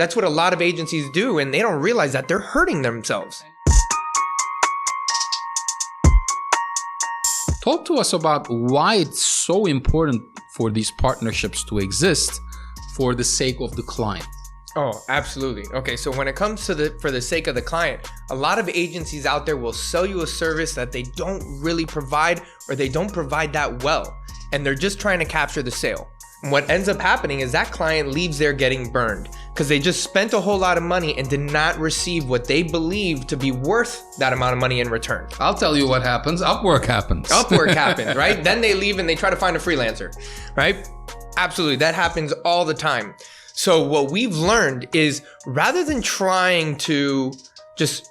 That's what a lot of agencies do, and they don't realize that they're hurting themselves. Talk to us about why it's so important for these partnerships to exist for the sake of the client. Oh, absolutely. Okay, so when it comes to for the sake of the client, a lot of agencies out there will sell you a service that they don't really provide, or they don't provide that well, and they're just trying to capture the sale. And what ends up happening is that client leaves there getting burned because they just spent a whole lot of money and did not receive what they believe to be worth that amount of money in return. I'll tell you what happens. Upwork happens. Upwork happens, right? Then they leave and they try to find a freelancer, right? Absolutely. That happens all the time. So what we've learned is, rather than trying to just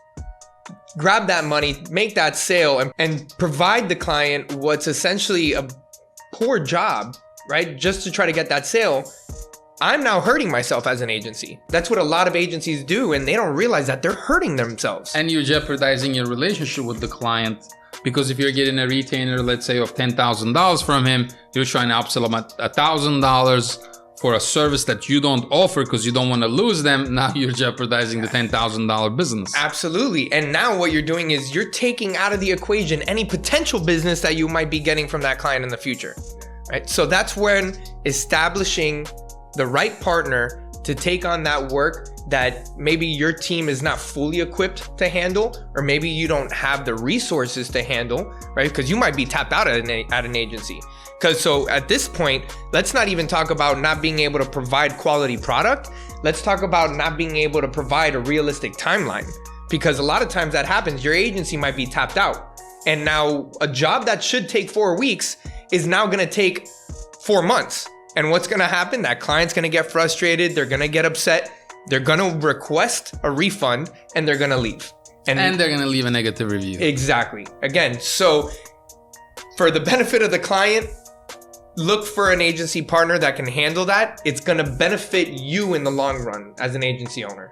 grab that money, make that sale, and provide the client what's essentially a poor job, right, just to try to get that sale, I'm now hurting myself as an agency. That's what a lot of agencies do, and they don't realize that they're hurting themselves. And you're jeopardizing your relationship with the client, because if you're getting a retainer, let's say, of $10,000 from him, you're trying to upsell him at $1,000 for a service that you don't offer because you don't want to lose them. Now you're jeopardizing the $10,000 business. Absolutely. And now what you're doing is you're taking out of the equation any potential business that you might be getting from that client in the future. Right? So that's when establishing the right partner to take on that work that maybe your team is not fully equipped to handle, or maybe you don't have the resources to handle, right? Because you might be tapped out at an agency. So at this point, let's not even talk about not being able to provide quality product. Let's talk about not being able to provide a realistic timeline, because a lot of times that happens. Your agency might be tapped out, and now a job that should take 4 weeks is now going to take 4 months. And what's going to happen? That client's going to get frustrated. They're going to get upset. They're going to request a refund, and they're going to leave. And they're going to leave a negative review. Exactly. Again, so for the benefit of the client, look for an agency partner that can handle that. It's going to benefit you in the long run as an agency owner.